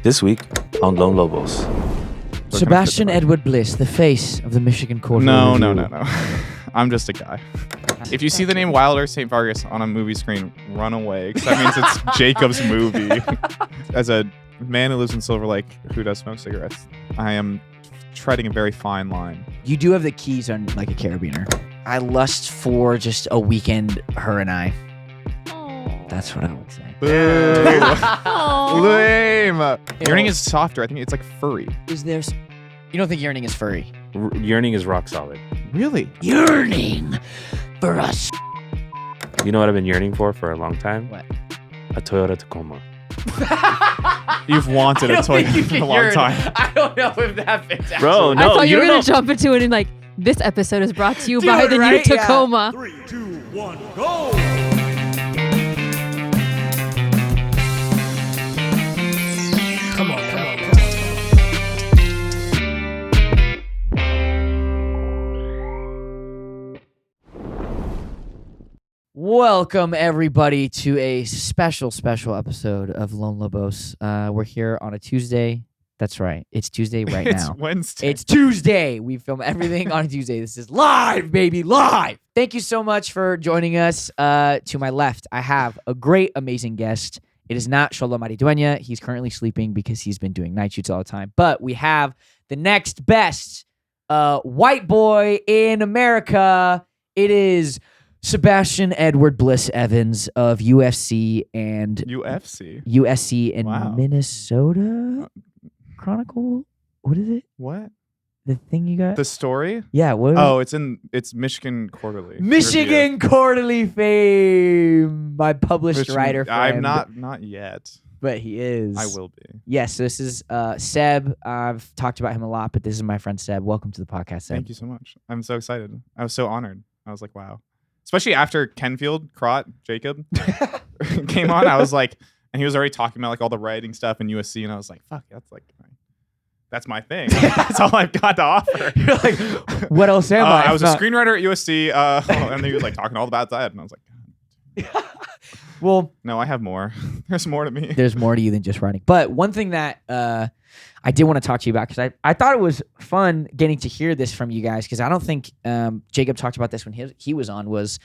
This week on Lone Lobos. Sebastian Edward Bliss, the face of the Michigan Court. No. I'm just a guy. If you see the name Wilder St. Vargas on a movie screen, run away, because that means it's Jacob's movie. As a man who lives in Silver Lake who does smoke cigarettes, I am treading a very fine line. You do have the keys on like a carabiner. I lust for just a weekend, her and I. That's what I would say. Boo. Lame. Yearning is softer. I think it's like furry. Is there... You don't think yearning is furry? Yearning is rock solid. Really? Yearning for us. You know what I've been yearning for a long time? What? A Toyota Tacoma. You've wanted a Toyota for a long time. I don't know if that fits out. Bro, no, I thought you were going to know. jump into it and like, this episode is brought to you Do by it, the right? new Yeah. Tacoma. 3, 2, 1, go! Come on. Welcome, everybody, to a special episode of Lone Lobos. We're here on a Tuesday. That's right. It's Tuesday right It's now. Wednesday. It's Tuesday. We film everything on a Tuesday. This is live, baby, live. Thank you so much for joining us. To my left, I have a great, amazing guest. It is not Xolo Maridueña. He's currently sleeping because he's been doing night shoots all the time. But we have the next best white boy in America. It is Sebastian Edward Bliss Evans of UFC and USC in Wow. Minnesota Chronicle. What is it? What? The thing you got? The story? Yeah. What? Oh, it's Michigan Quarterly. Michigan Review. Quarterly fame. My published Michigan- writer friend. I'm not yet. But he is. I will be. Yes. So this is Seb. I've talked about him a lot, but this is my friend Seb. Welcome to the podcast, Seb. Thank you so much. I'm so excited. I was so honored. I was like, wow. Especially after Kenfield, Jacob came on. I was like, and he was already talking about like all the writing stuff in USC, and I was like, fuck, that's my thing. That's all I've got to offer. You're like, what else am I? I was a screenwriter at USC, and he was like talking all about that, and I was like, God. Well, no, I have more. There's more to me. there's more to you than just writing. But one thing that I did want to talk to you about, because I thought it was fun getting to hear this from you guys, because I don't think Jacob talked about this when he was on, was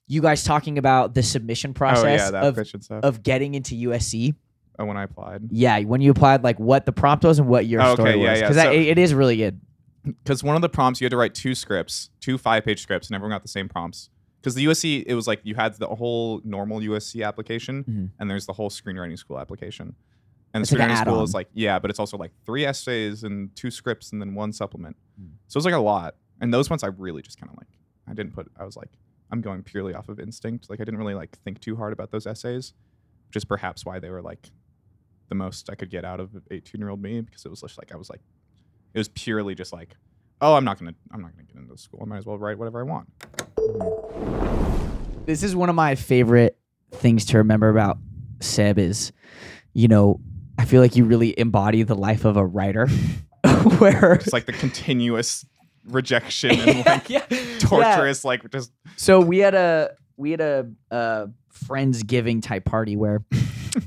you guys talking about the submission process of getting into USC. Oh, when I applied. Yeah, when you applied, like what the prompt was and what your story was. Because it is really good. Because one of the prompts, you had to write two 5-page scripts, and everyone got the same prompts. Because the USC, it was like you had the whole normal USC application, and there's the whole screenwriting school application. And It's the like an screenwriting school add-on. is like, yeah, but it's also like 3 essays and 2 scripts and then 1 supplement. So it was like a lot. And those ones I really just kind of like, I was like, I'm going purely off of instinct. Like I didn't really like think too hard about those essays, which is perhaps why they were like the most I could get out of 18-year-old me, because it was just like, it was purely just like, oh, I'm not gonna get into school. I might as well write whatever I want. This is one of my favorite things to remember about Seb is, I feel like you really embody the life of a writer where It's like the continuous rejection and like torturous, like just. So we had a Friendsgiving type party where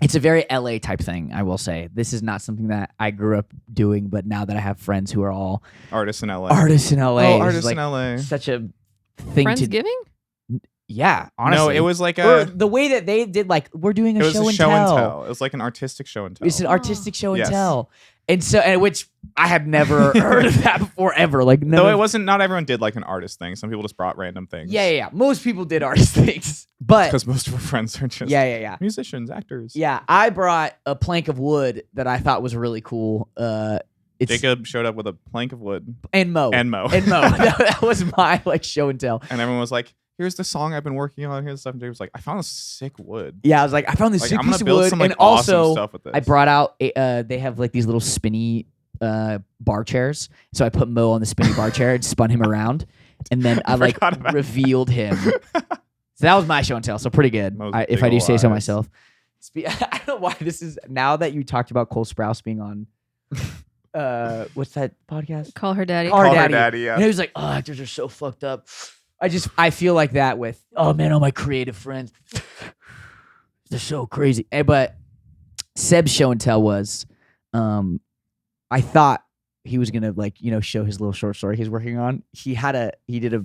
it's a very LA type thing, I will say. This is not something that I grew up doing, but now that I have friends who are all Artists in LA. artists in LA. Oh, it's artists like in LA. such a thing to Friendsgiving? Yeah, honestly. No, it was like Or the way that they did, like, we're doing it a was show a and show tell. and tell. It was like an artistic show and tell. It's an artistic show and Yes. tell. And which I had never heard of that before ever. Like, Though it wasn't, not everyone did like an artist thing. Some people just brought random things. Yeah. Most people did artist things. But Because most of our friends are just yeah. musicians, actors. Yeah, I brought a plank of wood that I thought was really cool. It's Jacob showed up with a plank of wood and Mo. and Mo. that was my like show and tell. And everyone was like, here's the song I've been working on. Here's stuff. And Jacob was like, I found a sick wood. Yeah, I was like, I found this Like, sick I'm gonna piece of build wood, some like and awesome also stuff with this. I brought out they have like these little spinny bar chairs. So I put Mo on the spinny bar chair and spun him around, and then I like forgot about revealed him. So that was my show and tell. So pretty good, Mo's if big I do ol' say so eyes. myself. I don't know why this is now that you talked about Cole Sprouse being on. What's that podcast? Call her daddy. Call her Call her daddy. daddy, yeah. And he was like, oh, actors are so fucked up. I feel like that with, oh man, all my creative friends, they're so crazy. But Seb's show and tell was, I thought he was gonna show his little short story he's working on. He did a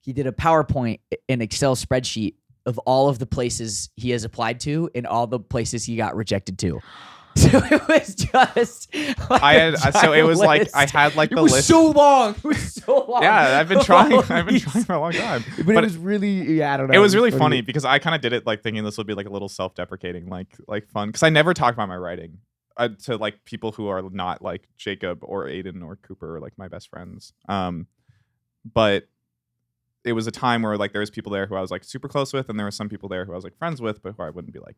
he did a PowerPoint, an Excel spreadsheet of all of the places he has applied to and all the places he got rejected to. So it was just like I had so it was like list. I had like It the was list. so long. It was so long. Yeah, I've been trying. I've been trying for a long time. But it was really, I don't know. It was really funny because I kind of did it like thinking this would be like a little self-deprecating, like fun. Because I never talk about my writing to like people who are not like Jacob or Aiden or Cooper, or, like my best friends. But it was a time where like there was people there who I was like super close with, and there were some people there who I was like friends with, but who I wouldn't be like,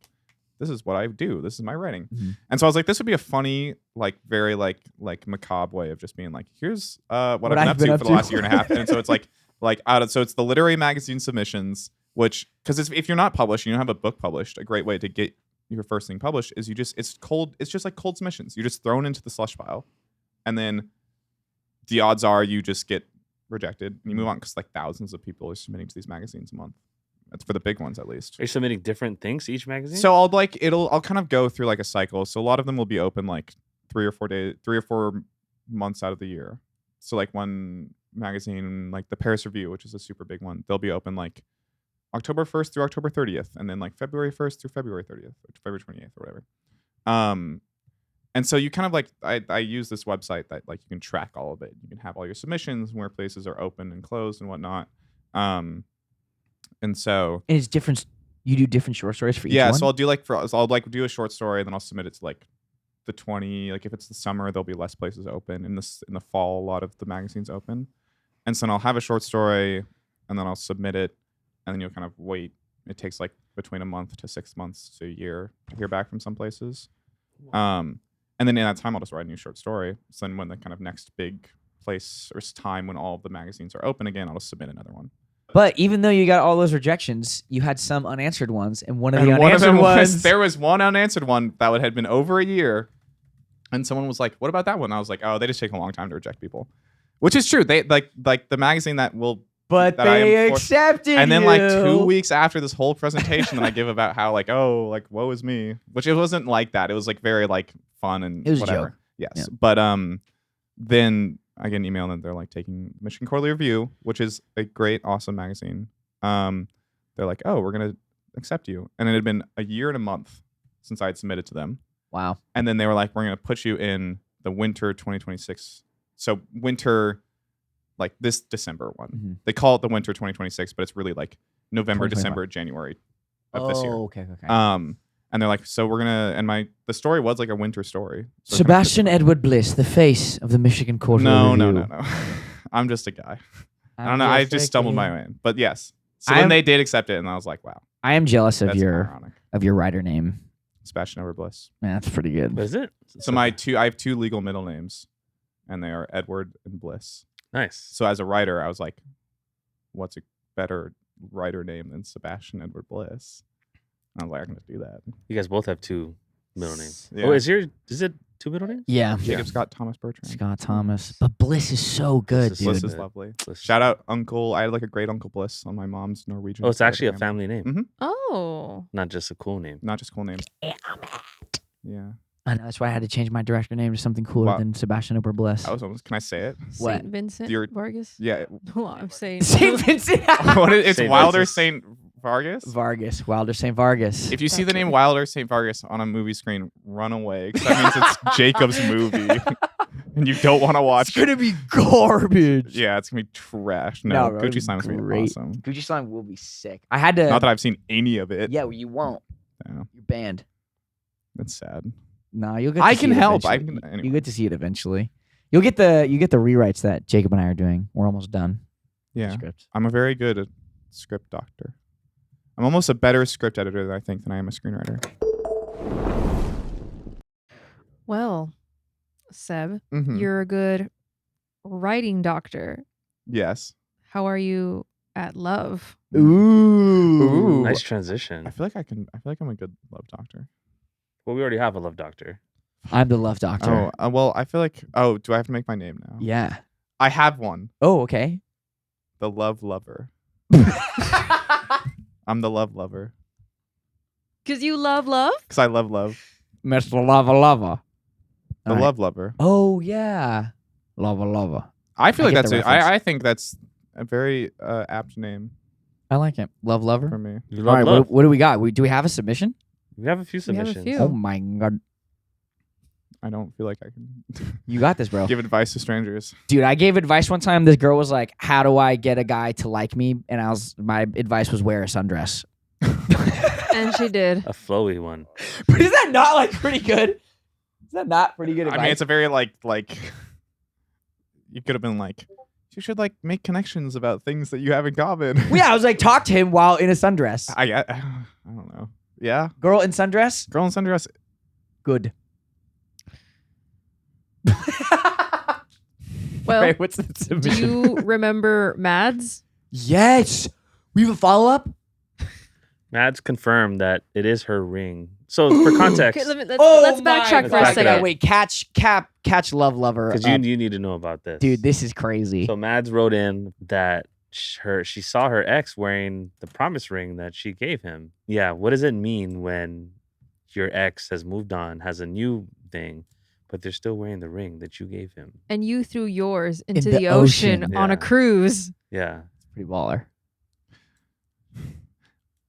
this is what I do. This is my writing. Mm-hmm. And so I was like, this would be a funny, like very like macabre way of just being like, here's what I've been up to for the last year and a half. And so it's like so it's the literary magazine submissions, which because if you're not published, you don't have a book published, a great way to get your first thing published is it's just like cold submissions. You're just thrown into the slush pile, and then the odds are you just get rejected and you move on because like thousands of people are submitting to these magazines a month. That's for the big ones, at least. Are you submitting different things to each magazine? So I'll kind of go through like a cycle. So a lot of them will be open like 3 or 4 months out of the year. So like one magazine, like the Paris Review, which is a super big one, they'll be open like October 1st through October 30th, and then like February 1st through February 30th, or February 28th, or whatever. And so you kind of like I use this website that like you can track all of it. You can have all your submissions and where places are open and closed and whatnot. And so it's different. You do different short stories for each one? So I'll do a short story, and then I'll submit it to like the 20. Like if it's the summer, there'll be less places open. In the fall, a lot of the magazines open. And so then I'll have a short story, and then I'll submit it, and then you'll kind of wait. It takes like between a month to 6 months to a year to hear back from some places. And then in that time, I'll just write a new short story. So then when the kind of next big place or time when all of the magazines are open again, I'll just submit another one. But even though you got all those rejections, you had some unanswered ones, and one of the unanswered ones. There was one unanswered one that had been over a year, and someone was like, "What about that one?" And I was like, "Oh, they just take a long time to reject people," which is true. They like the magazine that will. But that they accepted and then you. like 2 weeks after this whole presentation that I give about how like woe is me, which it wasn't like that. It was like very like fun and it was whatever. A joke. Yes, Yeah. But then I get an email and they're like taking Michigan Quarterly Review, which is a great, awesome magazine. They're like, oh, we're gonna accept you, and it had been a year and a month since I had submitted to them. Wow. And then they were like, we're gonna put you in the winter 2026. So winter, like this December one. Mm-hmm. They call it the winter 2026, but it's really like November, December, January of this year. Okay. And they're like, so we're gonna, and the story was like a winter story. So Sebastian Edward Bliss, the face of the Michigan Quarterly Review. No. I'm just a guy. I don't know. I just stumbled my way in. But yes. So then they did accept it, and I was like, wow. I am jealous of That's your writer name. Sebastian Edward Bliss. Man, that's pretty good. What is it? So I have 2 legal middle names, and they are Edward and Bliss. Nice. So as a writer, I was like, what's a better writer name than Sebastian Edward Bliss? And I was like, I can just do that. You guys both have 2 middle names. Yeah. Oh, is it 2 middle names? Yeah. Jacob Scott Thomas Bertrand. Scott Thomas. But Bliss is so good, Bliss dude. Bliss is lovely. Shout out Uncle. I had like a great Uncle Bliss on my mom's Norwegian. Oh, it's side of actually a the family name, Mhm. Oh. not just a cool name. Not just cool names. Yeah. I know, that's why I had to change my director name to something cooler Wow. than Sebastian Edward Bliss. I was almost. Can I say it? What? St. Vincent You're- Vargas? Yeah. Well, I'm saying. St. Vincent. It's Saint Wilder Vincent. St. Vargas. Wilder St. Vargas. If you see the That's name right. Wilder St. Vargas on a movie screen, run away. 'Cause that means it's Jacob's movie, and you don't want to watch. It's gonna be garbage. Yeah, it's gonna be trash. No, bro, Gucci it's Slime's gonna be great. awesome. Gucci Slime will be sick. I had to. Not that I've seen any of it. Yeah, well, you won't. No, You're banned. that's sad. No, you'll get. To I see can it help. eventually. Anyway. You get to see it eventually. You get the rewrites that Jacob and I are doing. We're almost done. Yeah, Script. I'm a very good script doctor. I'm almost a better script editor, I think, than I am a screenwriter. Well, Seb, Mhm. you're a good writing doctor. Yes. How are you at love? Ooh. Nice transition. I feel like I'm a good love doctor. Well, we already have a love doctor. I'm the love doctor. Oh, well, I feel like. Oh, do I have to make my name now? Yeah. I have one. Oh, okay. The love lover. I'm the love lover Because you love love? because I love love. Mr. Lava Lava. The All right. love lover. Oh yeah, Lava Lava. I feel I like get that's the it. reference. I think that's a very apt name I like it. Love for Lover. me. You All love right, love. what do we got? Do we have a submission? We have a few We have a submissions. few. Oh my god, I don't feel like I can you got this, bro. give advice to strangers. Dude, I gave advice one time. This girl was like, "How do I get a guy to like me?" And my advice was wear a sundress. And she did. A flowy one. But is that not like pretty good? Is that not pretty good advice? I mean, it's a very like you could have been like, you should like make connections about things that you have in common. Well, yeah, I was like, talk to him while in a sundress. I don't know. Yeah, Girl in sundress, girl in sundress. good. Well, Right, what's the do submission? you remember Mads? Yes, we have a follow up. Mads confirmed that it is her ring. So for context, Okay, let's Oh backtrack my for a God. second. Wait, catch Love Lover. because you need to know about this. Dude, this is crazy. So Mads wrote in that she saw her ex wearing the promise ring that she gave him. Yeah, what does it mean when your ex has moved on, has a new thing, but they're still wearing the ring that you gave him? And you threw yours into the the ocean ocean. on a Yeah. cruise. Yeah. Pretty baller.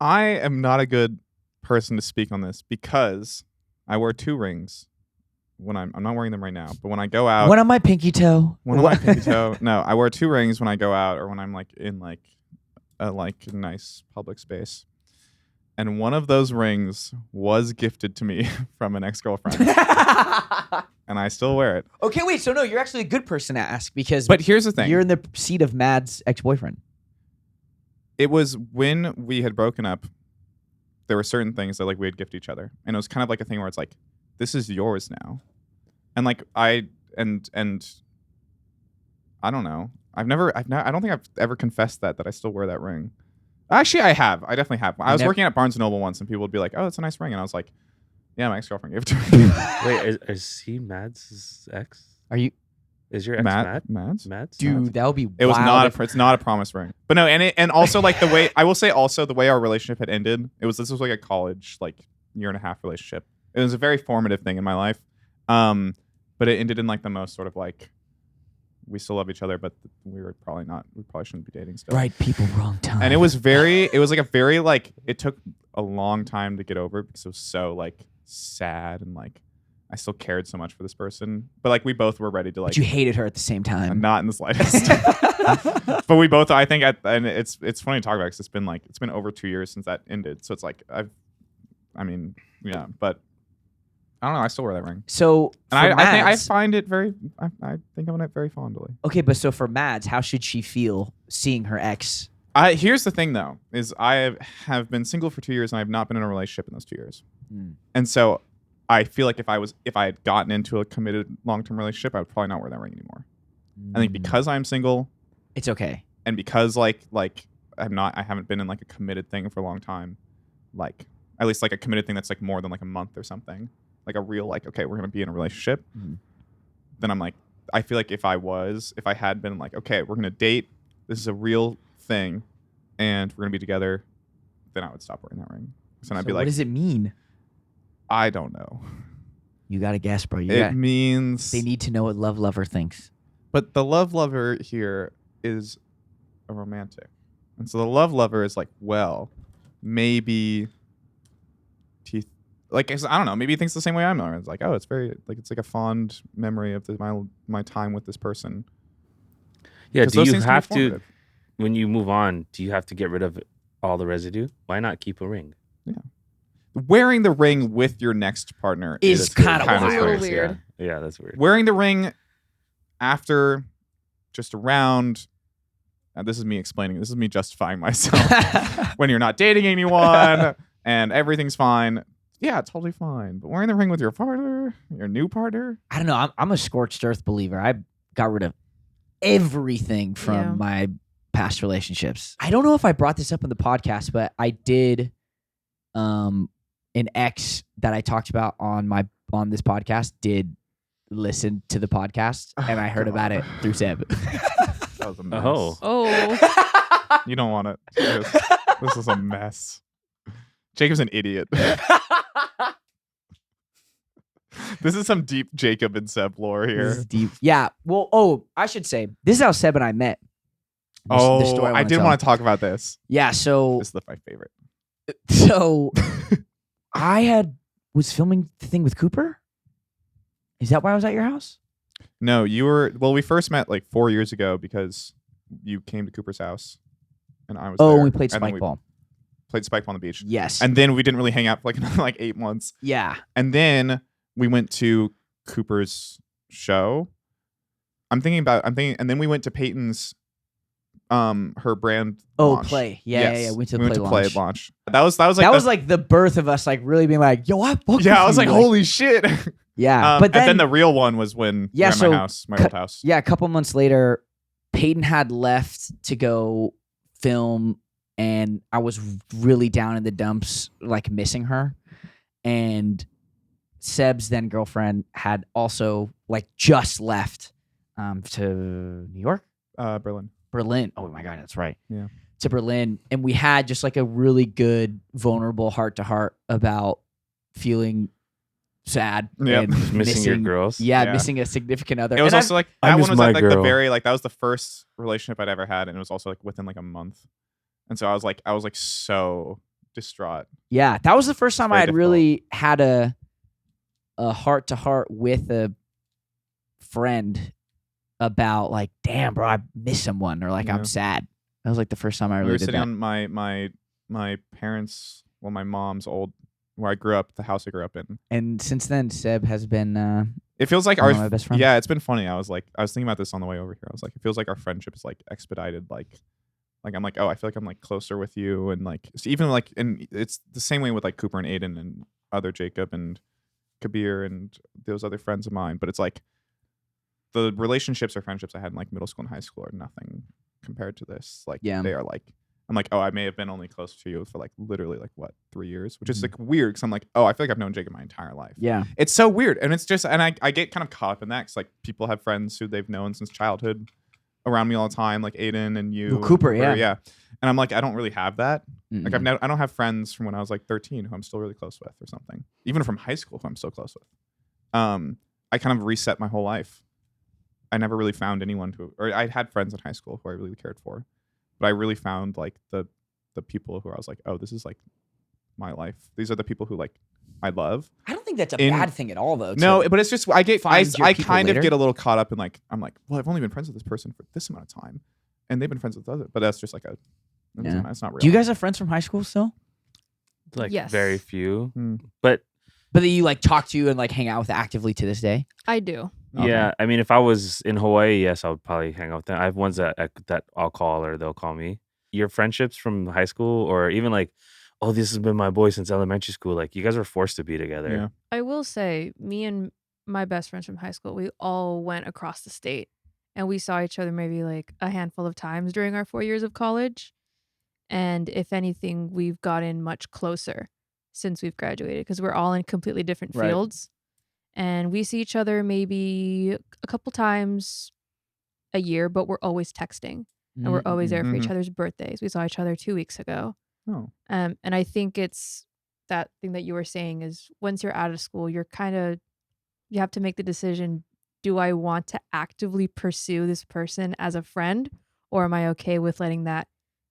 I am not a good person to speak on this because I wear 2 rings when I'm not wearing them right now, but when I go out, One on my pinky toe. one on my pinky toe. No, I wear 2 rings when I go out or when I'm like in like a nice public space. And one of those rings was gifted to me from an ex-girlfriend, and I still wear it. Okay, wait. So no, you're actually a good person to ask because But here's the thing. you're in the seat of Mad's ex-boyfriend. It was when we had broken up, there were certain things that like we had gift each other. And it was kind of like a thing where it's like, this is yours now. And like I don't know. I don't think I've ever confessed that I still wear that ring. Actually, I have. I definitely have. I was working at Barnes & Noble once and people would be like, oh, it's a nice ring. And I was like, yeah, my ex-girlfriend gave it to me. Wait, is he Mads' ex? Are you, Is your ex Mad? Mads? Mads? dude? That would be. It was wild not if- it's not a promise ring. But no, and also like the way I will say also the way our relationship had ended, this was like a college like year and a half relationship. It was a very formative thing in my life. But it ended in like the most sort of like we still love each other, but we probably shouldn't be dating still. right people, wrong time. And it was like a very like it took a long time to get over because it was so like sad and like I still cared so much for this person. But like we both were ready to like But you hated her at the same time. not in the slightest. But we both, I think, and it's funny to talk about because it's been over 2 years since that ended. So it's like yeah. But I don't know. I still wear that ring, So and for I think I Mads- find it very. I think of it very fondly. okay, but so for Mads, how should she feel seeing her ex? Here's the thing though: is I have been single for 2 years and I have not been in a relationship in those 2 years, and so I feel like if I had gotten into a committed long-term relationship, I would probably not wear that ring anymore. I think because I'm single, it's okay. and because like I haven't been in like a committed thing for a long time, like at least like a committed thing that's like more than like a month or something, like a real like okay we're gonna be in a relationship, then I'm like I feel like if I had been like okay we're gonna date, this is a real thing, and we're gonna be together, then I would stop wearing that ring. So I'd be what like does it mean? I don't know. You gotta guess, bro. It means They need to know what Love Lover thinks. But the love lover here is a romantic. And so the love lover is like, well, maybe I don't know, maybe he thinks the same way I'm. It's like, oh, it's very like it's like a fond memory of my time with this person. Yeah, 'Cause do those you things can be have to, formative. when you move on, do you have to get rid of all the residue? Why not keep a ring? Wearing the ring with your next partner Is is kinda kind of wild. weird. Weird. Yeah, that's weird. Wearing the ring after just around, and this is me explaining, this is me justifying myself. When you're not dating anyone and everything's fine, yeah, totally fine. But wearing the ring with your partner, your new partner, I don't know. I'm a scorched earth believer. I got rid of everything from Yeah. my past relationships. I don't know if I brought this up in the podcast, but I did. An ex that I talked about on this podcast did listen to the podcast, and I heard about it through Seb. that was a mess. Oh. Oh, You don't want it. This is a mess. Jacob's an idiot. This is some deep Jacob and Seb lore This here. is deep. Yeah. Well, I should say this is how Seb and I met. The story I wanna did tell. want to talk about this. Yeah. So This is my favorite. I was filming the thing with Cooper. Is that why I was at your house? No, you were. Well, we first met like 4 years ago because you came to Cooper's house, and I was. Oh, there, we played and then spike ball. Played spike ball on the beach, Yes. and then we didn't really hang out for like another like 8 months, yeah. and then we went to Cooper's show. And then we went to Peyton's, her brand. launch. Play. Yeah. Yes. Yeah. We went to we the went to play launch. That was like that was like the birth of us, like really being like, yo, I fuck yeah. I with was you, like, holy shit. Yeah. But and then the real one was when we were at my house, my old house. Yeah, a couple months later, Peyton had left to go film, and I was really down in the dumps, like missing her. And Seb's then girlfriend had also like just left to New York, Berlin. Oh my God, that's right. Yeah. To Berlin, and we had just like a really good, vulnerable heart to heart about feeling sad Yep. and Missing your girls. Yeah, Yeah. missing a significant other. It was And also like I that miss one was my like the girl. very like that was the first relationship I'd ever had, and it was also like within like a month, and so I was like so distraught. yeah, that was the first time very I had difficult. really had a heart to heart with a friend about like, damn, bro, I miss someone, or like Yeah. I'm sad. That was like the first time I We really were did sitting that. on my parents, well, my mom's old, where I grew up, the house I grew up in. And since then, Seb has been It feels like one our of my best friends. yeah, it's been funny. I was thinking about this on the way over here. I was like, it feels like our friendship is like expedited. Like I'm like, oh, I feel like I'm like closer with you, and like so even like, and it's the same way with like Cooper and Aiden and other Jacob and Kabir and those other friends of mine. But it's like the relationships or friendships I had in like middle school and high school are nothing compared to this. Like Yeah. they are like. I'm like, oh, I may have been only close to you for like literally like what 3 years, which is Mhm. like weird because I'm like, oh, I feel like I've known Jacob my entire life. Yeah. It's so weird, and it's just, and I get kind of caught up in that because like people have friends who they've known since childhood around me all the time, like Aiden and you, Well, and Cooper, yeah. And I'm like, I don't really have that. Mm-mm. Like I don't have friends from when I was like 13 who I'm still really close with or something, even from high school who I'm still close with. I kind of reset my whole life. I never really found anyone or I had friends in high school who I really cared for, but I really found like the people who I was like, oh, this is like my life. These are the people who like I love. I don't think that's a In- bad thing at all, though. No, but it's just I find your I people kind later. of get a little caught up in like I'm like, well, I've only been friends with this person for this amount of time, and they've been friends with other. But that's just like Yeah. that's not real. Do you guys have friends from high school still? Like Yes. very few. Hmm. But But that you like talk to and like hang out with actively to this day? I do. Okay. yeah, I mean, if I was in Hawaii, yes, I would probably hang out with them. I have ones that I'll call or they'll call me. Your friendships from high school, or even like, oh, this has been my boy since elementary school. Like, you guys were forced to be together. Yeah. I will say, me and my best friends from high school, we all went across the state, and we saw each other maybe like a handful of times during our 4 years of college. And if anything, we've gotten much closer since we've graduated because we're all in completely different Right. fields. And we see each other maybe a couple times a year, but we're always texting and we're always there for each Mhm. other's birthdays. We saw each other 2 weeks ago. Oh. And I think it's that thing that you were saying is once you're out of school, you have to make the decision, do I want to actively pursue this person as a friend, or am I okay with letting that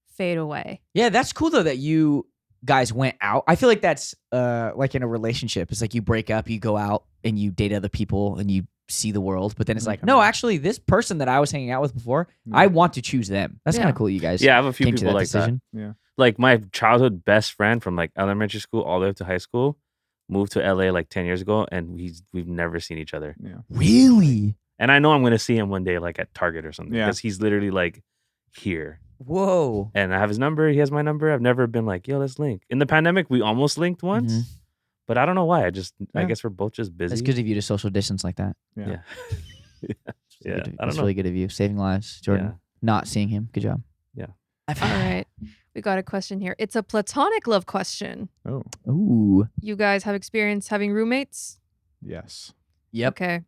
fade away? Yeah, that's cool though that you guys went out. I feel like that's like in a relationship. It's like you break up, you go out and you date other people and you see the world. But then it's And like, come no, back. actually, this person that I was hanging out with before, Yeah. I want to choose them. That's kind Yeah. of cool, you guys. Yeah, I have a few came to people that like decision. Yeah. Like my childhood best friend from like elementary school all the way up to high school moved to LA like 10 years ago, and we've never seen each other. Yeah. Really? And I know I'm gonna see him one day like at Target or something, Yeah. because he's literally like here. Whoa. And I have his number. He has my number. I've never been like, yo, let's link. In the pandemic, we almost linked once, Mhm. but I don't know why. I Yeah. guess we're both just busy. That's good of you to social distance like that. Yeah. Yeah. It's Yeah, good of- I don't That's know. really good of you. Saving lives, Jordan. Yeah. Not seeing him. Good job. Yeah. All right. We got a question here. It's a platonic love question. Oh. Ooh. You guys have experience having roommates? Yes. Yep. Okay.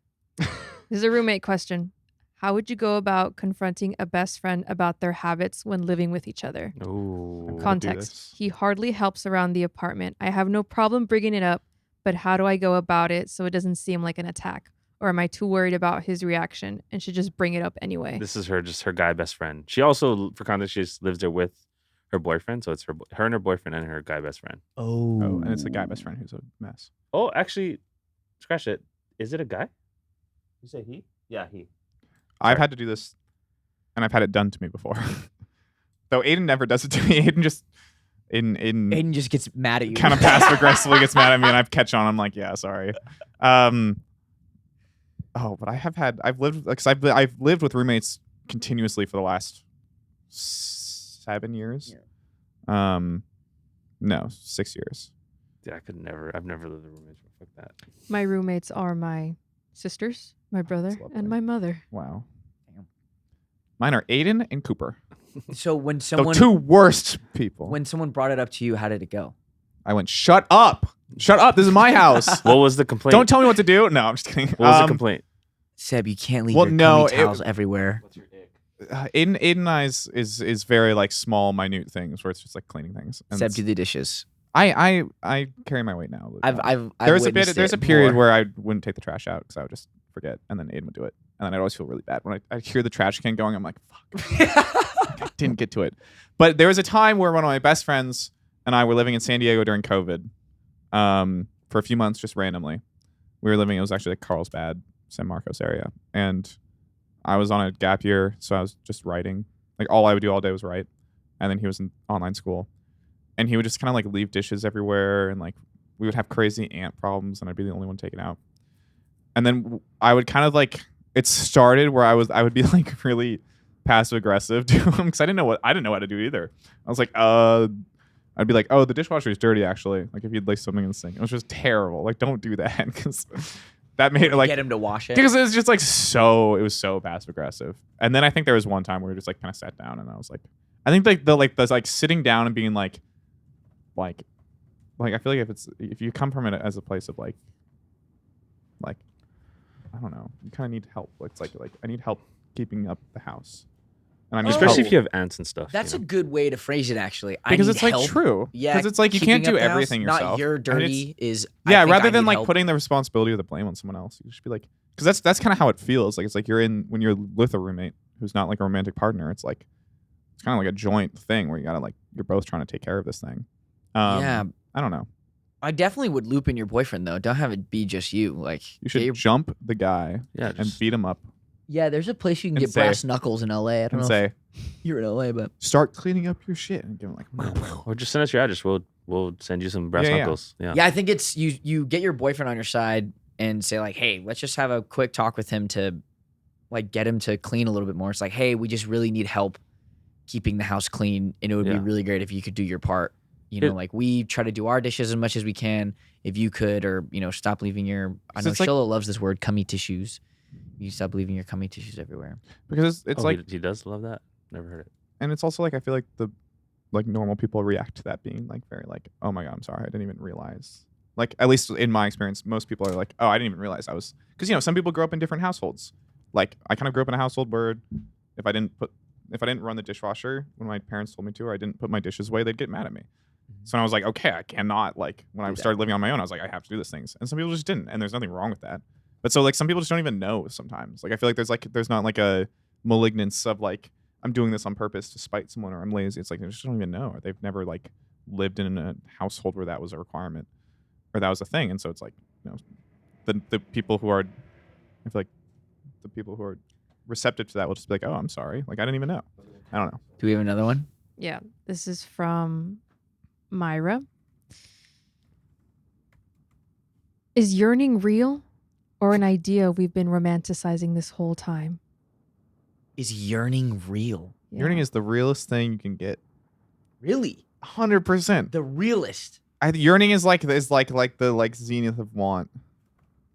This is a roommate question. How would you go about confronting a best friend about their habits when living with each other? Ooh. do Context. this. He hardly helps around the apartment. I have no problem bringing it up, but how do I go about it so it doesn't seem like an attack? Or am I too worried about his reaction and should just bring it up anyway? This is her guy best friend. She also, for context, she just lives there with her boyfriend. So it's her and her boyfriend and her guy best friend. Oh, and it's the guy best friend who's a mess. Oh, actually, scratch it. Is it a guy? You say he? Yeah, he. I've had to do this, and I've had it done to me before. Though Aiden never does it to me. Aiden just gets mad at you. kind of passive aggressively gets mad at me, and I catch on. I'm like, yeah, sorry. But I've lived with roommates continuously for the last 7 years. Yeah. No, 6 years. Yeah, I've never lived with roommates. Fuck that. My roommates are my sisters, my brother, lovely. and my mother. Wow. Damn. Mine are Aiden and Cooper. So when The someone two worst people. when someone brought it up to you, how did it go? I went, shut up. Shut up. This is my house. What was the complaint? Don't tell me what to do. No, I'm just kidding. What was the complaint? Seb, you can't leave Well, your no, cummy towels everywhere. What's your dick? Aiden and I's is very like small, minute things where it's just like cleaning things. And Seb, do the dishes. I carry my weight now. I've There's witnessed a it period more. where I wouldn't take the trash out because I would just forget, and then Aiden would do it, and then I'd always feel really bad when I hear the trash can going. I'm like, fuck, I didn't get to it. But there was a time where one of my best friends and I were living in San Diego during COVID, for a few months, just randomly. We were living. It was actually like Carlsbad, San Marcos area, and I was on a gap year, so I was just writing. Like all I would do all day was write, and then he was in online school. And he would just kind of like leave dishes everywhere, and like we would have crazy ant problems, and I'd be the only one taken out. And then I would kind of like, it started where I would be like really passive aggressive to him because I didn't know what to do either. I was like, I'd be like, oh, the dishwasher is dirty actually. Like if you'd like something in the sink, it was just terrible. Like don't do that because that made it like get him to wash it. because it was just like it was so passive aggressive. And then I think there was one time where we just like kind of sat down, and I was like, I think like the sitting down and being like I feel like if you come from it as a place of like I don't know, you kind of need help. It's like I need help keeping up the house, and I need Especially help. if you have ants and stuff. That's you a know? good way to phrase it, actually. Because I it's need like help. true. Yeah, Because it's like you keeping can't do up the house, everything yourself. Not your And it's- dirty is. Yeah, I think rather I than need like help. putting the responsibility or the blame on someone else, you just be like, because that's kind of how it feels. Like it's like when you're with a roommate who's not like a romantic partner. It's like it's kind of like a joint thing where you gotta like you're both trying to take care of this thing. Yeah, I don't know. I definitely would loop in your boyfriend though. Don't have it be just you. Like You should get your- jump the guy Yeah, and just beat him up Yeah, there's a place you can and get say- brass knuckles in LA. I don't and know. say, You're in LA, but start cleaning up your shit, and give him like, or just send us your address. We'll send you some brass Yeah, yeah. knuckles. Yeah. yeah, I think it's you get your boyfriend on your side and say like, hey, let's just have a quick talk with him to like get him to clean a little bit more. It's like, hey, we just really need help keeping the house clean, and it would be Yeah. really great if you could do your part. You know, It- like we try to do our dishes as much as we can. If you could, or stop leaving your. I So know it's like- Xolo loves this word, cummy tissues. You stop leaving your cummy tissues everywhere. because it's Oh, like, he does love that. Never heard it. and it's also like I feel like the like normal people react to that being like very like, oh my god, I'm sorry, I didn't even realize. Like at least in my experience, most people are like, oh, I didn't even realize I was, because some people grow up in different households. Like I kind of grew up in a household where if I didn't run the dishwasher when my parents told me to, or I didn't put my dishes away, they'd get mad at me. So I was like, okay, I cannot, like when I started living on my own, I was like, I have to do these things. And some people just didn't, and there's nothing wrong with that. But so like some people just don't even know sometimes. Like I feel like there's not like a malignance of like I'm doing this on purpose to spite someone or I'm lazy. It's like they just don't even know, or they've never like lived in a household where that was a requirement or that was a thing. And so it's like, the people who are, I feel like the people who are receptive to that will just be like, oh, I'm sorry. Like I didn't even know. I don't know. Do we have another one? Yeah, this is from Myra. Is yearning real or an idea we've been romanticizing this whole time? Is yearning real? Yeah. Yearning is the realest thing you can get. Really? 100%. The realest? Yearning is like the zenith of want.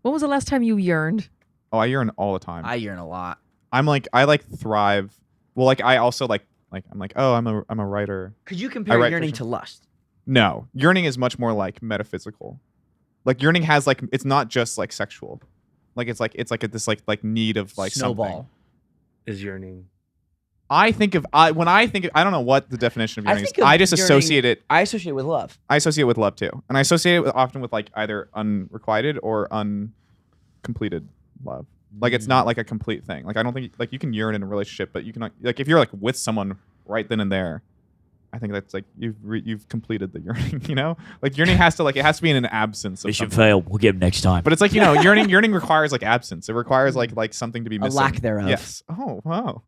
When was the last time you yearned? Oh, I yearn all the time. I yearn a lot. I'm like I thrive. Well, like I also like I'm like, oh, I'm a writer. Could you compare write yearning fiction. to lust? No, yearning is much more like metaphysical. Like yearning has like it's not just like sexual. Like it's like this like need of like Snowball. something. Is yearning I think of I don't know what the definition of yearning is. think of I just yearning- associate it. I associate it with love. I associate it with love too, and I associate it often with like either unrequited or uncompleted love. Like it's not like a complete thing. Like I don't think like you can yearn in a relationship, but you can like if you're like with someone right then and there, I think that's like you've completed the yearning. You know, like yearning has to it has to be in an absence. Of something. fail. We'll get him next time. But it's like yearning requires like absence. It requires like something to be A missing. lack thereof. Yes. Oh wow.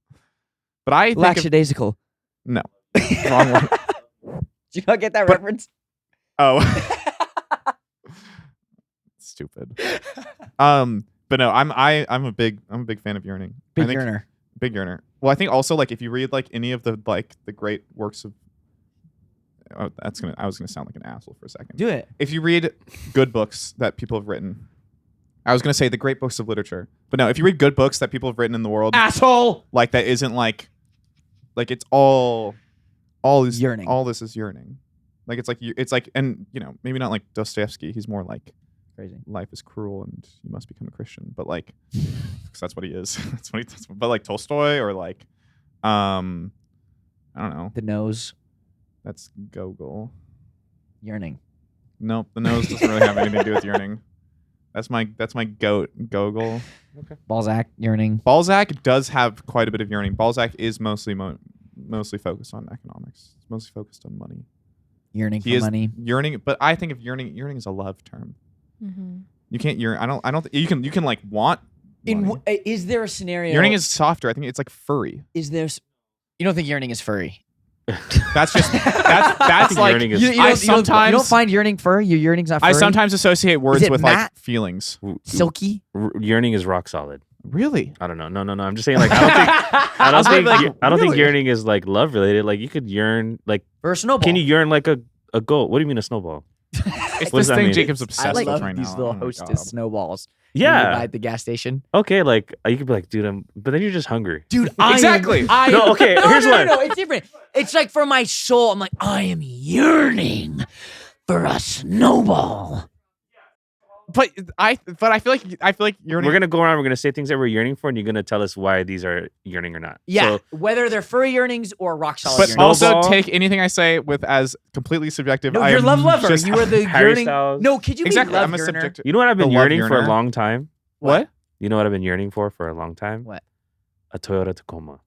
But I think of, Lackadaisical. no wrong one. Did you not get that reference? Oh. Stupid. But no, I'm a big fan of yearning. Big I think, yearner. Big yearner. Well, I think also like if you read like any of the great works of I was gonna sound like an asshole for a second. Do it. If you read good books that people have written, I was gonna say the great books of literature, but no, if you read good books that people have written in the world, Asshole. like that isn't like it's all is Yearning. All this is yearning. Like it's like and maybe not like Dostoevsky. He's more like Crazy. life is cruel and you must become a Christian. But like, because that's what he is. But like Tolstoy or like, I don't know. The nose. That's Gogol. Yearning. Nope, the nose doesn't really have anything to do with yearning. That's my goat, Gogol. Balzac. Yearning. Balzac does have quite a bit of yearning. Balzac is mostly focused on economics. He's mostly focused on money. Yearning He for is money. yearning, but I think of yearning is a love term. Mm-hmm. You can't yearn. I don't. You can like want. Money. Is there a scenario? Yearning is softer. I think it's like furry. Is there? You don't think yearning is furry? That's just that's like yearning is- You don't find yearning furry. Your yearning's not furry. I sometimes associate words it with matte? like feelings. silky. Yearning is rock solid. Really? I don't know. No. I'm just saying like I don't think yearning is like love related. Like you could yearn like For a snowball. can you yearn like a goat? What do you mean a snowball? It's What this does that thing mean? Jacob's I obsessed love with right these now. little Oh my hostess God. snowballs. You buy Yeah. at the gas station. Okay. Like you could be like, dude, but then you're just hungry. Dude, Exactly. No, okay, here's one. No, it's different. It's like for my soul, I'm like, I am yearning for a snowball. But I feel like yearning. We're gonna go around. We're gonna say things that we're yearning for, and you're gonna tell us why these are yearning or not. Yeah, So, whether they're furry yearnings or rock solid But yearnings. also Snowball. take anything I say with as completely subjective. No, I you're am love lover. just- You are the Harry yearning. Styles. No, could you exactly. be love I'm a yearner? subjective. you know what I've been The love yearning for a yearner. long time? What? You know what I've been yearning for a long time? What? A Toyota Tacoma.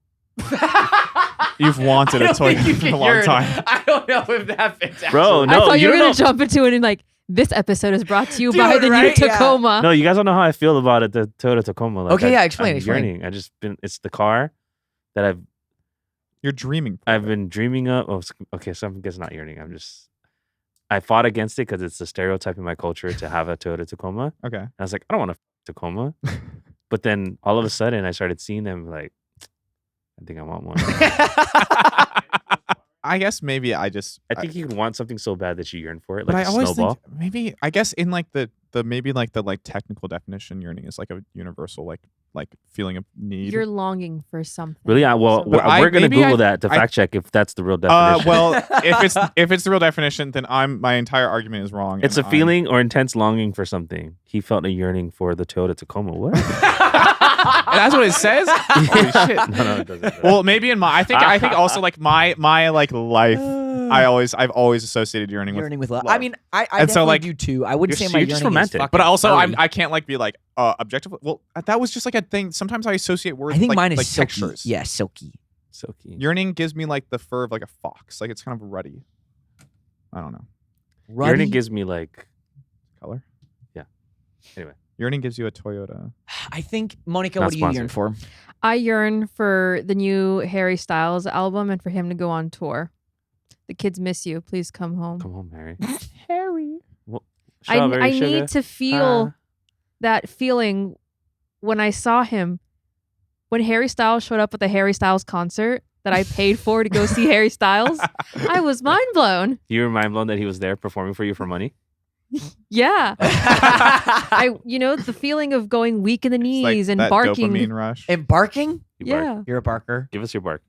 You've wanted I a don't think you Toyota for can a long yearn. time. I don't know if that fits. Bro, actually. no, I thought you you were don't gonna know- jump into it and like this episode is brought to you Dude, by the right? new Yeah. Tacoma. No, you guys don't know how I feel about it. The Toyota Tacoma. Like, Okay, yeah, I'm explain. yearning. It's the car that You're dreaming. I've been dreaming of. Oh, okay, so I guess not yearning. I fought against it because it's a stereotype in my culture to have a Toyota Tacoma. Okay. And I was like, I don't want a Tacoma. But then all of a sudden, I started seeing them like, I think I want one. I guess maybe I just. I think you want something so bad that you yearn for it, But like I a always snowball. think maybe I guess in like the technical definition, yearning is like a universal like feeling of need. You're longing for something. Really? Well, But we're gonna maybe Google that to I- fact check if that's the real definition. Well, if it's the real definition, then my entire argument is wrong. It's a and feeling or intense longing for something. He felt a yearning for the Toyota Tacoma. What? That's what it says. Holy shit. No, it doesn't. Well, maybe in I think also like my like life. I've always associated yearning with love. love. I mean, I And so, definitely like, do too. I wouldn't say you're my just yearning romantic. is fucking but also furry. I can't like be like objective. Well, that was just like a thing. Sometimes I associate words. I think with, mine is like silky. textures. Yeah, silky. Silky. Yearning gives me like the fur of like a fox. Like it's kind of ruddy. I don't know. Ruddy. Yearning gives me like Color. Yeah. Anyway. Yearning gives you a Toyota. I think Monica, Not what do you yearn sponsored. for? I yearn for the new Harry Styles album and for him to go on tour. The kids miss you. Please come home. Come home, Harry. Harry. Strawberry I sugar. need to feel that feeling when I saw him. When Harry Styles showed up at the Harry Styles concert that I paid for to go see Harry Styles, I was mind blown. You were mind blown that he was there performing for you for money. Yeah. The feeling of going weak in the It's knees like and that barking. dopamine rush. Embarking? You bark. Yeah. You're a barker. Give us your bark.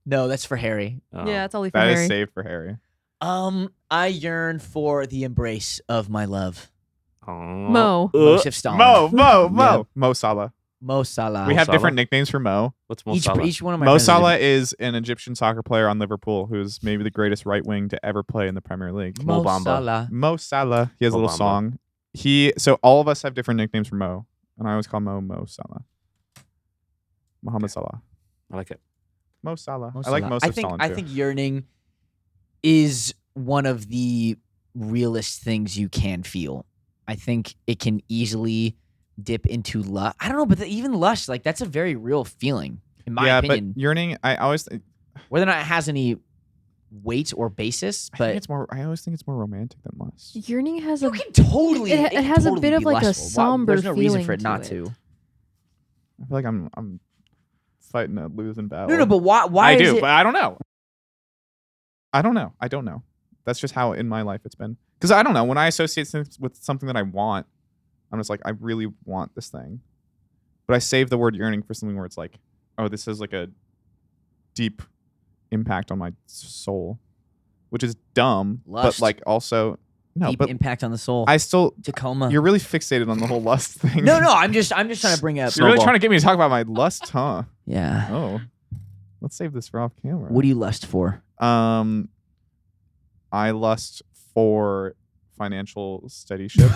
No, that's for Harry. Oh. Yeah, it's only for That is Harry. saved for Harry. I yearn for the embrace of my love. Aw. Mo. Joseph Stalin. Mo Salah. Mo Salah. We have Salah? different nicknames for Mo. What's Mo each, Salah? each one of my Mo friends is Salah different. is an Egyptian soccer player on Liverpool who's maybe the greatest right wing to ever play in the Premier League. Mo Bamba. Salah. Mo Salah. He has a Mo little Bamba. song. So all of us have different nicknames for Mo, and I always call Mo Salah. Mohamed Salah. I like it. Mo Salah. Mo I like Salah. Mo Salah I too. think yearning is one of the realest things you can feel. I think it can easily dip into lust. I don't know, but even lust, like that's a very real feeling, in my opinion. but yearning, I always Whether or not it has any weight or basis, I but think it's more. I always think it's more romantic than lust. Yearning has you a can totally. it can has a totally bit of be like a lustful. somber There's no reason feeling for it to not it. to. I feel like I'm fighting a losing battle. No, but why I is do, it? but I don't know. I don't know. That's just how in my life it's been. Because I don't know. When I associate things with something that I want, I'm just like, I really want this thing. But I save the word yearning for something where it's like, oh, this has like a deep impact on my soul, which is dumb, Lust. but like also no. Deep But impact on the soul. I still, Tacoma. you're really fixated on the whole lust thing. No, I'm just trying to bring up. You're really trying to get me to talk about my lust, huh? Yeah. Oh, let's save this for off camera. What do you lust for? I lust for financial steadyship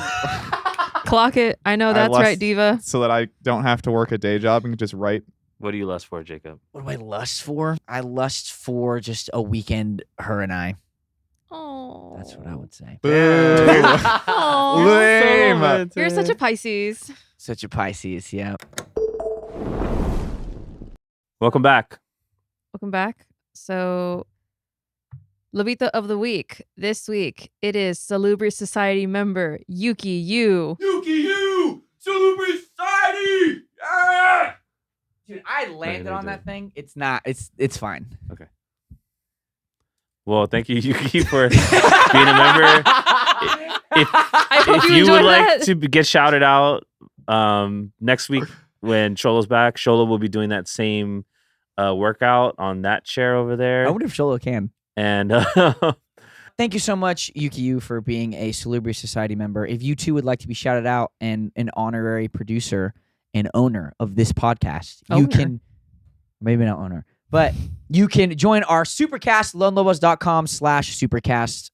clock it. I know that's lust- right, Diva. so that I don't have to work a day job and can just write. What do you lust for, Jacob? What do I lust for? I lust for just a weekend, her and I. Oh, That's what I would say. Boo. Aw. Lame. You're such a Pisces. Such a Pisces, yeah. Welcome back. Welcome back. So, Lobito of the week. This week, it is Salubri Society member Yuki Yu. Yuki Yu! Celebrate Society! Yeah! Dude, I landed they on do. that thing. It's not. It's fine. Well, thank you, Yuki, for being a member. I hope If you you would enjoyed like that. to get shouted out next week when Xolo's back, Xolo will be doing that same workout on that chair over I there. wonder if Xolo can. And Thank you so much, Yuki Yu, for being a Salubri Society member. If you too would like to be shouted out and an honorary producer and owner of this podcast, you Owner. can, maybe not owner, but you can join our Supercast, lonelobos.com/Supercast.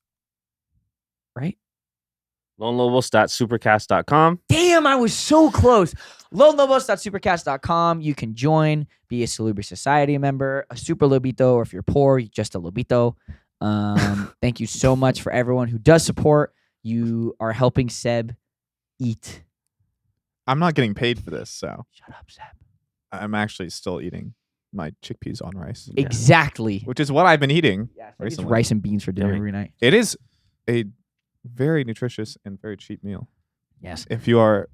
Right? lonelobos.supercast.com. Damn, I was so close. lonelobos.supercast.com. You can join, be a Salubri Society member, a super Lobito, or if you're poor, just a Lobito. Thank you so much for everyone who does support. You are helping Seb eat. I'm not getting paid for this, so Shut up, Seb. I'm actually still eating my chickpeas on rice, Yeah. Exactly. which is what I've been eating. It's recently. rice and beans for dinner Yummy. every night. It is a very nutritious and very cheap meal Yes. if you are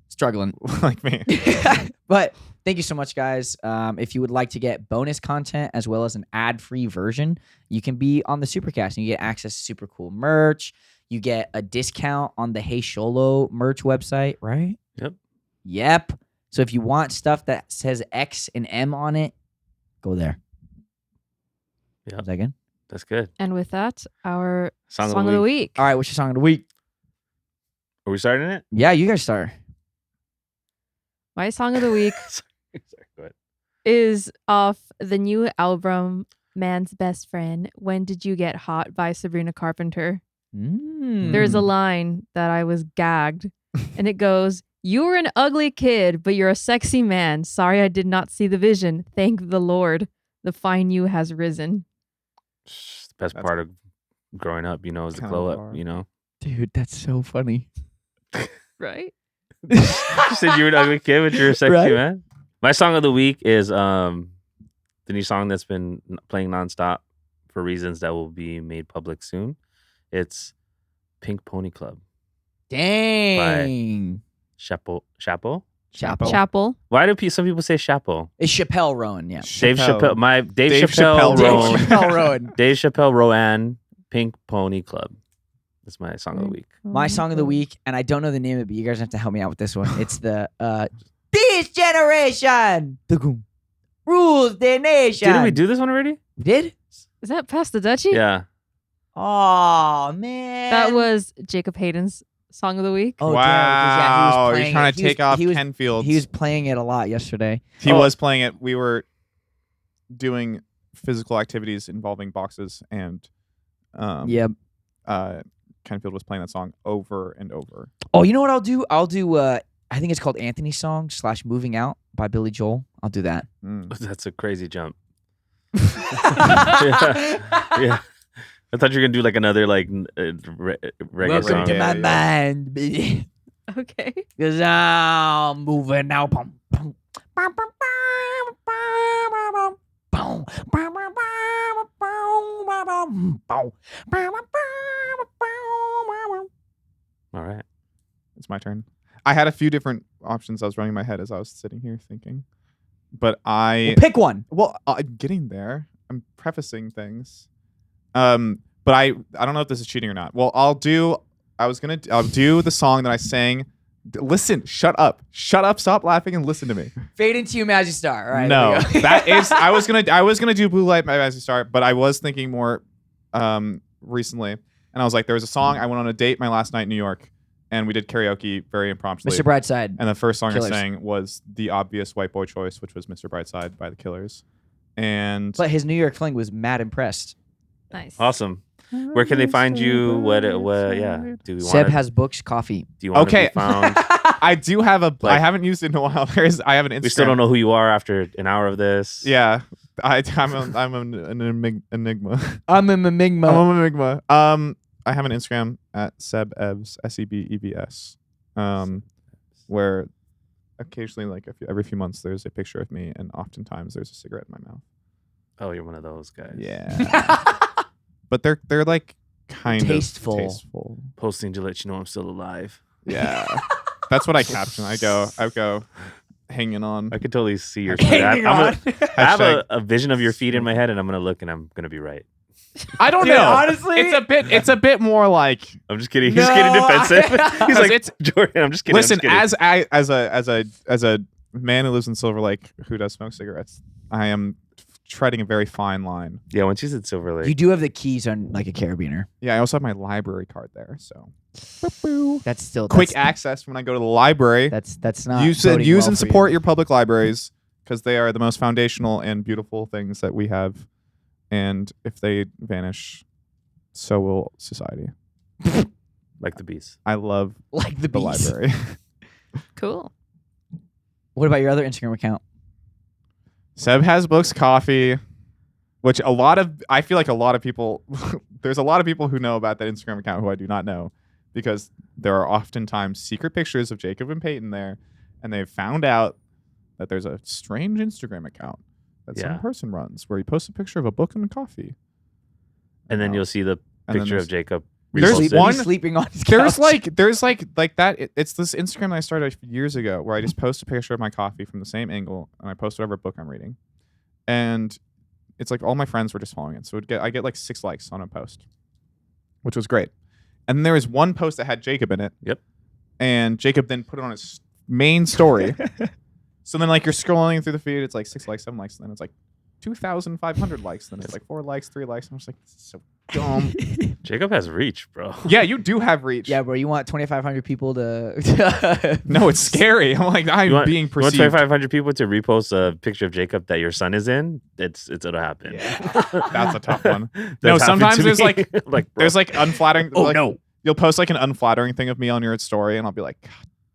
Struggling. like me. But thank you so much, guys. If you would like to get bonus content as well as an ad-free version, you can be on the Supercast and you get access to super cool merch. You get a discount on the Hey Xolo merch website, right? Yep. So if you want stuff that says X and M on it, go there. Yep. Is that good? That's good. And with that, our Song song of the week. All right, what's your song of the week? Are we starting it? Yeah, you guys start. My song of the week Sorry, go ahead. is off the new album Man's Best Friend, When Did You Get Hot by Sabrina Carpenter. There's a line that I was gagged, and it goes, "You were an ugly kid, but you're a sexy man. Sorry I did not see the vision. Thank the Lord. The fine you has risen." The best That's part of growing up, is the kinda glow hard. up, Dude, that's so funny. Right? You said you were an ugly kid, but you're a sexy Right? man. My song of the week is the new song that's been playing nonstop for reasons that will be made public soon. It's Pink Pony Club. Dang. Chapeau? Chappelle. Chapel. Why do some people say Chapeau? It's Chappelle Rowan, yeah. Dave Chappelle. Dave Chappelle. Chappelle Rowan. Rowan. Chappelle Rowan. Dave Chappelle Rowan. Pink Pony Club. That's my song of the week. My song of the week, and I don't know the name of it, but you guys have to help me out with this one. It's the This Generation rules the nation. Didn't we do this one already? We did? Is that Past the Duchy? Yeah. Oh man. That was Jacob Hayden's song of the week. Oh, wow, yeah, he was you're playing trying it. to take off he was, Ken Fields. He was playing it a lot yesterday. He was playing it. We were doing physical activities involving boxes, and Yep. Ken Field was playing that song over and over. Oh, you know what I'll do? I think it's called Anthony's Song / Moving Out by Billy Joel. I'll do that. That's a crazy jump. Yeah. I thought you were gonna do like another like reggae Welcome song. to my Yeah. mind, baby. Okay. Cause I'm moving now. Boom, boom. All right. It's my turn. I had a few different options I was running in my head as I was sitting here thinking, but Well, pick one. I'm getting there. I'm prefacing things. But I don't know if this is cheating or not. Well, I'll do the song that I sang. Listen, shut up, stop laughing and listen to me. Fade into You, Magic Star. All right. No, that is. I was gonna do Blue Light by Magic Star, but I was thinking more recently, and I was like, there was a song I went on a date my last night in New York, and we did karaoke very impromptu. Mr. Brightside. And the first song Killers. I sang was the obvious white boy choice, which was Mr. Brightside by the Killers. And But his New York fling was mad impressed. Nice. Awesome. Where can they find you? What? Yeah. Do we Seb want? has books, coffee. Do you want to Okay. be found? I do have I Like- haven't used it in a while. I have an Instagram. We still don't know who you are after an hour of this. Yeah. I'm an enigma. I'm in Migma. I'm an enigma. I have an Instagram at SebEvs, SEBEVS, where occasionally, like every few months, there's a picture of me, and oftentimes there's a cigarette in my mouth. Oh, you're one of those guys. Yeah. But they're like kind Tasteful. of tasteful. Posting to let you know I'm still alive. Yeah. That's what I caption. I go hanging on. I could totally see your feet. Hanging on. I have Hashtag- a vision of your feet in my head, and I'm gonna look, and I'm gonna be right. I don't Dude, know. honestly- it's a bit more like I'm just kidding. He's No, getting defensive. He's like, it's- Jordan. I'm just kidding. listen, I'm just kidding. as a man who lives in Silver Lake who does smoke cigarettes, I am treading a very fine line. Yeah, when she said Silver Lake. You do have the keys on like a carabiner. Yeah, I also have my library card there, so That's still quick that's, access when I go to the library. That's not. Use boding and well for you. support your public libraries because they are the most foundational and beautiful things that we have. And if they vanish, so will society. like the bees. I love like the the bees. library. Cool. What about your other Instagram account? Seb has books, coffee, which I feel like a lot of people, there's a lot of people who know about that Instagram account who I do not know because there are oftentimes secret pictures of Jacob and Peyton there, and they've found out that there's a strange Instagram account that Yeah. some person runs where he posts a picture of a book and a coffee. And then you'll see the And then picture there's- of Jacob. There's reposted. one- sleeping on his There's couch. like that. It's this Instagram that I started years ago where I just post a picture of my coffee from the same angle and I post whatever book I'm reading. And it's like all my friends were just following it. So I get like 6 likes on a post, which was great. And then there was one post that had Jacob in it. Yep. And Jacob then put it on his main story. So then like you're scrolling through the feed, it's like 6 likes, 7 likes, and then it's like 2,500 likes. Then it's like 4 likes, 3 likes. And I'm just like, this is so dumb. Jacob has reach, bro. Yeah, you do have reach. Yeah, bro. You want 2,500 people to? No, it's scary. I'm like, I'm You want, being you want perceived. 2,500 people to repost a picture of Jacob that your son is in? It'll happen. Yeah. That's a tough one. That's No, happened sometimes to there's me. like bro. there's like unflattering. Oh like, no! You'll post like an unflattering thing of me on your story, and I'll be like, God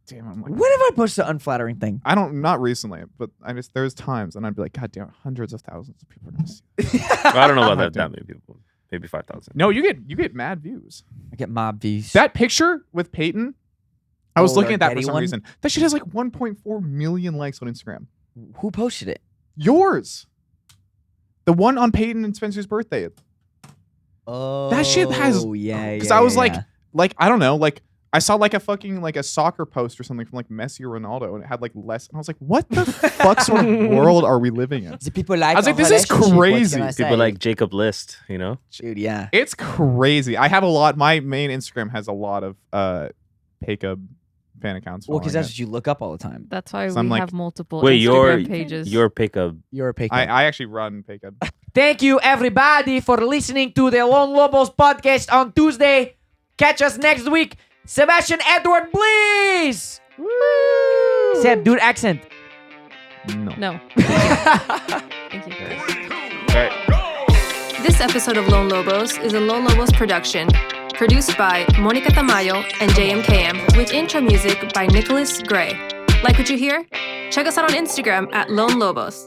damn. I'm like, When have I posted an unflattering thing? I don't. Not recently, but there's times, and I'd be like, God damn, hundreds of thousands of people are gonna see. Well, I don't know about that many people. Maybe 5,000. No, you get mad views. I get mob views. That picture with Peyton, I was Oh, looking the at that for Getty some one? reason. That shit has like 1.4 million likes on Instagram. Who posted it? Yours, the one on Peyton and Spencer's birthday. Oh, That shit has- yeah. Because I was like I don't know, like I saw like a fucking like a soccer post or something from like Messi or Ronaldo, and it had like less. And I was like, what the fuck sort of world are we living in? the people like. I was like, our this is relationship, what crazy. can I People say? like Jacob List, you know? dude, yeah. It's crazy. I have a lot. My main Instagram has a lot of Paycub fan accounts. Well, because following that's what you look up all the time. That's why So we I'm like- have multiple Wait, Instagram pages. your pickup. You're a it. pick. I actually run Paycub. Thank you, everybody, for listening to the Lone Lobos podcast on Tuesday. Catch us next week. Sebastian Edward, please. Woo! Seb, do an accent. No. Thank you, guys. All right. This episode of Lone Lobos is a Lone Lobos production, produced by Monica Tamayo and JMKM, with intro music by Nicholas Gray. Like what you hear? Check us out on Instagram at Lone Lobos.